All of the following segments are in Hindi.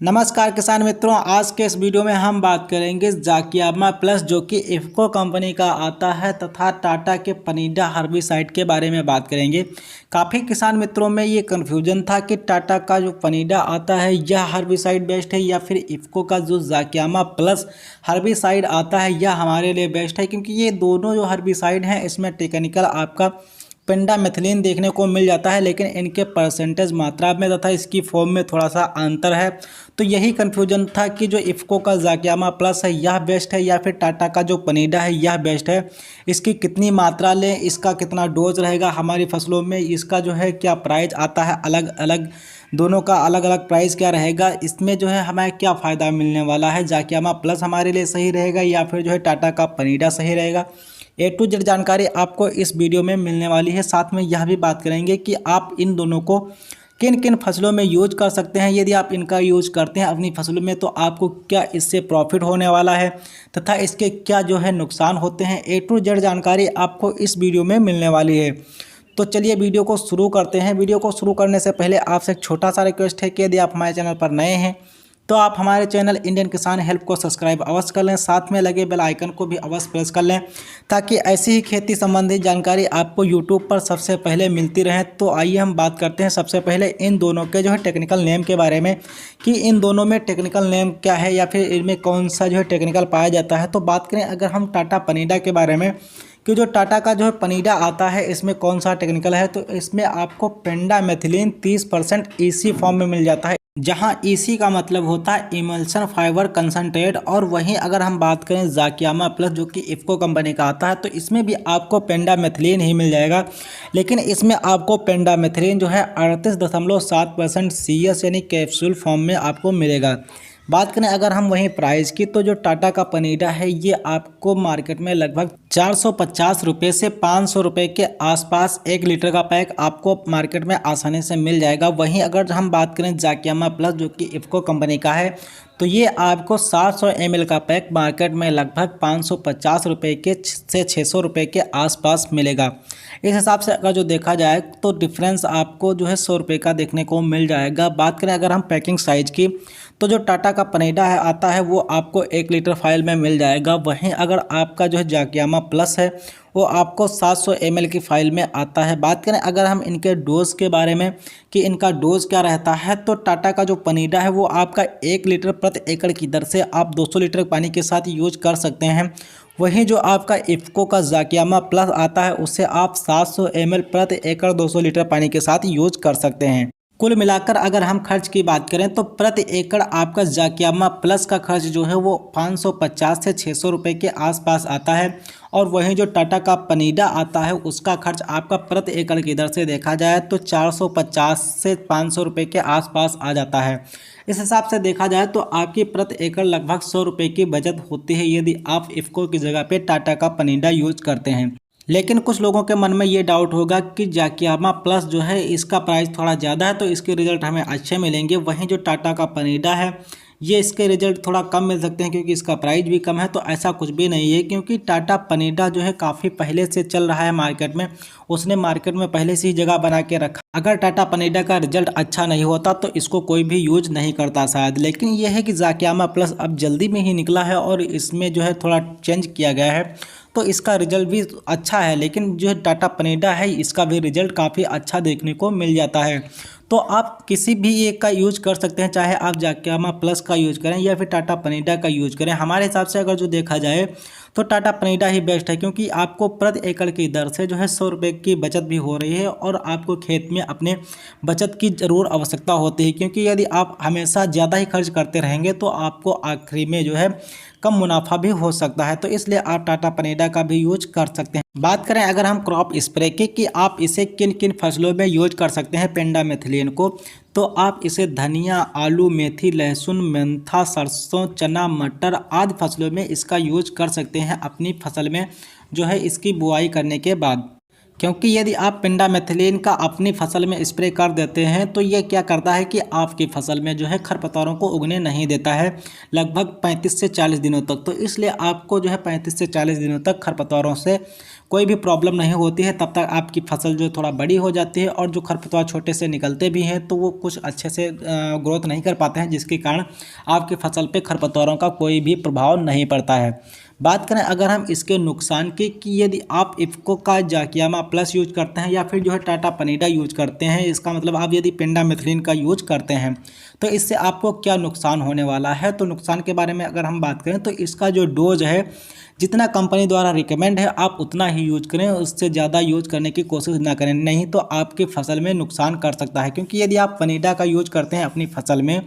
नमस्कार किसान मित्रों, आज के इस वीडियो में हम बात करेंगे ज़ाकियामा प्लस जो कि इफ़को कंपनी का आता है तथा टाटा के पनीडा हर्बिसाइड के बारे में बात करेंगे। काफ़ी किसान मित्रों में ये कन्फ्यूजन था कि टाटा का जो पनीडा आता है यह हर्बिसाइड बेस्ट है या फिर इफ़को का जो ज़ाकियामा प्लस हर्बिसाइड आता है यह हमारे लिए बेस्ट है, क्योंकि ये दोनों जो हर्बिसाइड हैं इसमें टेक्निकल आपका पेंडामेथिलीन देखने को मिल जाता है, लेकिन इनके परसेंटेज मात्रा में तथा इसकी फॉर्म में थोड़ा सा अंतर है। तो यही कन्फ्यूजन था कि जो इफ़को का ज़ाकियामा प्लस है यह बेस्ट है या फिर टाटा का जो पनीडा है यह बेस्ट है। इसकी कितनी मात्रा लें, इसका कितना डोज रहेगा हमारी फसलों में, इसका जो है क्या प्राइस आता है, अलग अलग दोनों का अलग अलग प्राइस क्या रहेगा, इसमें जो है हमें क्या फ़ायदा मिलने वाला है, ज़ाकियामा प्लस हमारे लिए सही रहेगा या फिर जो है टाटा का पनीडा सही रहेगा। A to Z जानकारी आपको इस वीडियो में मिलने वाली है। साथ में यह भी बात करेंगे कि आप इन दोनों को किन किन फसलों में यूज कर सकते हैं। यदि आप इनका यूज करते हैं अपनी फसलों में तो आपको क्या इससे प्रॉफिट होने वाला है तथा इसके क्या जो है नुकसान होते हैं। A to Z जानकारी आपको इस वीडियो में मिलने वाली है। तो चलिए वीडियो को शुरू करते हैं। वीडियो को शुरू करने से पहले आपसे एक छोटा सा रिक्वेस्ट है कि यदि आप हमारे चैनल पर नए हैं तो आप हमारे चैनल इंडियन किसान हेल्प को सब्सक्राइब अवश्य कर लें, साथ में लगे बेल आइकन को भी अवश्य प्रेस कर लें ताकि ऐसी ही खेती संबंधी जानकारी आपको यूट्यूब पर सबसे पहले मिलती रहे। तो आइए हम बात करते हैं सबसे पहले इन दोनों के जो है टेक्निकल नेम के बारे में कि इन दोनों में टेक्निकल नेम क्या है या फिर इनमें कौन सा जो है टेक्निकल पाया जाता है। तो बात करें अगर हम टाटा पनीडा के बारे में कि जो टाटा का जो है पनीडा आता है इसमें कौन सा टेक्निकल है, तो इसमें आपको पेंडामेथिलीन 30% ईसी फॉर्म में मिल जाता है, जहां ईसी का मतलब होता है इमल्शन फाइबर कंसंट्रेट। और वहीं अगर हम बात करें ज़ाकियामा प्लस जो कि इफ़को कंपनी का आता है तो इसमें भी आपको पेंडामेथिलीन ही मिल जाएगा, लेकिन इसमें आपको पेंडामेथिलीन जो है 38.7% CS यानी कैप्सूल फॉर्म में आपको मिलेगा। बात करें अगर हम वहीं प्राइस की तो जो टाटा का पनीडा है ये आपको मार्केट में लगभग 450 रुपये से 500 रुपये के आसपास 1 लीटर का पैक आपको मार्केट में आसानी से मिल जाएगा। वहीं अगर हम बात करें ज़ाकियामा प्लस जो कि इफ़को कंपनी का है तो ये आपको 700 ml का पैक मार्केट में लगभग 550 रुपये के से 600 रुपये के आसपास मिलेगा। इस हिसाब से अगर जो देखा जाए तो डिफरेंस आपको जो है 100 रुपये का देखने को मिल जाएगा। बात करें अगर हम पैकिंग साइज़ की तो जो टाटा का पनीडा है आता है वो आपको 1 लीटर फाइल में मिल जाएगा। वहीं अगर आपका जो है ज़ाकियामा प्लस है वो आपको 700 ml की फ़ाइल में आता है। बात करें अगर हम इनके डोज़ के बारे में कि इनका डोज़ क्या रहता है तो टाटा का जो पनीडा है वो आपका 1 लीटर प्रति एकड़ की दर से आप 200 लीटर पानी के साथ यूज कर सकते हैं। वहीं जो आपका इफ़को का ज़ाकियामा प्लस आता है उससे आप 700 ml प्रति एकड़ 200 लीटर पानी के साथ यूज कर सकते हैं। कुल मिलाकर अगर हम खर्च की बात करें तो प्रति एकड़ आपका ज़ाकियामा प्लस का खर्च जो है वो 550 से 600 रुपये के आसपास आता है। और वहीं जो टाटा का पनीडा आता है उसका खर्च आपका प्रति एकड़ की दर से देखा जाए तो 450 से 500 रुपये के आसपास आ जाता है। इस हिसाब से देखा जाए तो आपकी प्रति एकड़ लगभग 100 रुपये की बचत होती है यदि आप इफ़को की जगह पे टाटा का पनीडा यूज करते हैं। लेकिन कुछ लोगों के मन में ये डाउट होगा कि ज़ाकियामा प्लस जो है इसका प्राइस थोड़ा ज़्यादा है तो इसके रिज़ल्ट हमें अच्छे मिलेंगे, वहीं जो टाटा का पनीडा है ये इसके रिज़ल्ट थोड़ा कम मिल सकते हैं क्योंकि इसका प्राइस भी कम है। तो ऐसा कुछ भी नहीं है, क्योंकि टाटा पनीडा जो है काफ़ी पहले से चल रहा है मार्केट में, उसने मार्केट में पहले से ही जगह बना के रखा। अगर टाटा पनीडा का रिजल्ट अच्छा नहीं होता तो इसको कोई भी यूज नहीं करता शायद। लेकिन यह है कि ज़ाकियामा प्लस अब जल्दी में ही निकला है और इसमें जो है थोड़ा चेंज किया गया है तो इसका रिजल्ट भी अच्छा है। लेकिन जो टाटा पनीडा है इसका भी रिजल्ट काफ़ी अच्छा देखने को मिल जाता है। तो आप किसी भी एक का यूज कर सकते हैं, चाहे आप ज़ाकियामा प्लस का यूज करें या फिर टाटा पनीडा का यूज करें। हमारे हिसाब से अगर जो देखा जाए तो टाटा पनीडा ही बेस्ट है, क्योंकि आपको प्रति एकड़ की दर से जो है 100 रुपये की बचत भी हो रही है और आपको खेत में अपने बचत की ज़रूर आवश्यकता होती है, क्योंकि यदि आप हमेशा ज़्यादा ही खर्च करते रहेंगे तो आपको आखिरी में जो है कम मुनाफा भी हो सकता है। तो इसलिए आप टाटा पनीडा का भी यूज कर सकते हैं। बात करें अगर हम क्रॉप स्प्रे की कि आप इसे किन किन फसलों में यूज कर सकते हैं पेंडामेथिलीन को, तो आप इसे धनिया, आलू, मेथी, लहसुन, मेंथा, सरसों, चना, मटर आदि फसलों में इसका यूज कर सकते हैं अपनी फसल में जो है इसकी बुआई करने के बाद। क्योंकि यदि आप पेंडामेथिलिन का अपनी फसल में स्प्रे कर देते हैं तो ये क्या करता है कि आपकी फसल में जो है खरपतवारों को उगने नहीं देता है लगभग 35 से 40 दिनों तक। तो इसलिए आपको जो है 35 से 40 दिनों तक खरपतवारों से कोई भी प्रॉब्लम नहीं होती है। तब तक आपकी फसल जो थोड़ा बड़ी हो जाती है और जो खरपतवार छोटे से निकलते भी हैं तो वो कुछ अच्छे से ग्रोथ नहीं कर पाते हैं, जिसके कारण आपकी फसल पे खरपतवारों का कोई भी प्रभाव नहीं पड़ता है। बात करें अगर हम इसके नुकसान की कि यदि आप इफ़को का जाकियामा प्लस यूज करते हैं या फिर जो है टाटा पनीडा यूज करते हैं, इसका मतलब आप यदि पेंडामेथिलिन का यूज करते हैं तो इससे आपको क्या नुकसान होने वाला है। तो नुकसान के बारे में अगर हम बात करें तो इसका जो डोज है, जितना कंपनी द्वारा रिकमेंड है आप उतना ही यूज करें, उससे ज़्यादा यूज करने की कोशिश ना करें, नहीं तो आपकी फसल में नुकसान कर सकता है। क्योंकि यदि आप पनीडा का यूज करते हैं अपनी फसल में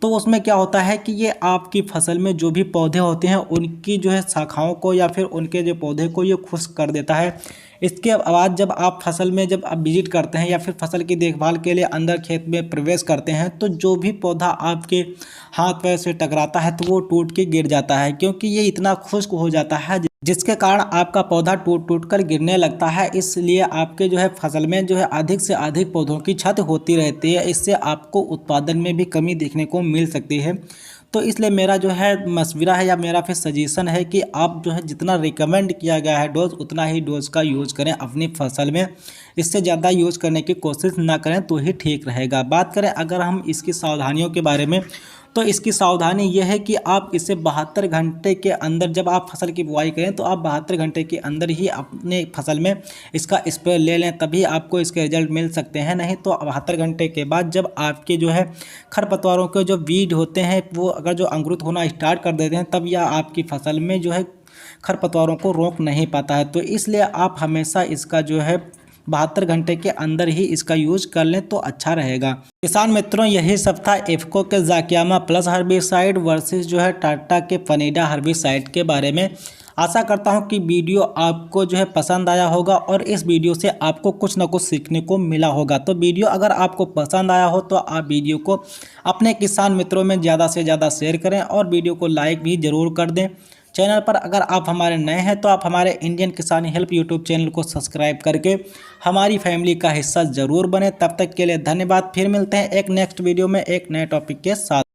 तो उसमें क्या होता है कि ये आपकी फसल में जो भी पौधे होते हैं उनकी जो है शाखाओं को या फिर उनके जो पौधे को ये खुश्क कर देता है। इसके बाद जब आप फसल में जब आप विजिट करते हैं या फिर फसल की देखभाल के लिए अंदर खेत में प्रवेश करते हैं तो जो भी पौधा आपके हाथ पैर से टकराता है तो वो टूट के गिर जाता है, क्योंकि ये इतना खुश्क हो जाता है जिसके कारण आपका पौधा टूट टूट कर गिरने लगता है। इसलिए आपके जो है फसल में जो है अधिक से अधिक पौधों की क्षति होती रहती है। इससे आपको उत्पादन में भी कमी देखने को मिल सकती है। तो इसलिए मेरा जो है मशवरा है या मेरा फिर सजेशन है कि आप जो है जितना रिकमेंड किया गया है डोज उतना ही डोज का यूज़ करें अपनी फसल में, इससे ज़्यादा यूज़ करने की कोशिश ना करें तो ही ठीक रहेगा। बात करें अगर हम इसकी सावधानियों के बारे में तो इसकी सावधानी यह है कि आप इसे 72 घंटे के अंदर, जब आप फसल की बुआई करें तो आप 72 घंटे के अंदर ही अपने फसल में इसका स्प्रे ले लें, तभी आपको इसके रिजल्ट मिल सकते हैं। नहीं तो 72 घंटे के बाद जब आपके जो है खरपतवारों के जो वीड होते हैं वो अगर जो अंकुरित होना स्टार्ट कर देते हैं तब यह आपकी फसल में जो है खरपतवारों को रोक नहीं पाता है। तो इसलिए आप हमेशा इसका जो है 72 घंटे के अंदर ही इसका यूज कर लें तो अच्छा रहेगा। किसान मित्रों, यही सब था इफ़को के जाकियामा प्लस हर्बिसाइड वर्सेस जो है टाटा के पनीडा हर्बिसाइड के बारे में। आशा करता हूं कि वीडियो आपको जो है पसंद आया होगा और इस वीडियो से आपको कुछ ना कुछ सीखने को मिला होगा। तो वीडियो अगर आपको पसंद आया हो तो आप वीडियो को अपने किसान मित्रों में ज़्यादा से ज़्यादा शेयर करें और वीडियो को लाइक भी ज़रूर कर दें। चैनल पर अगर आप हमारे नए हैं तो आप हमारे इंडियन किसान हेल्प यूट्यूब चैनल को सब्सक्राइब करके हमारी फैमिली का हिस्सा ज़रूर बने। तब तक के लिए धन्यवाद। फिर मिलते हैं एक नेक्स्ट वीडियो में एक नए टॉपिक के साथ।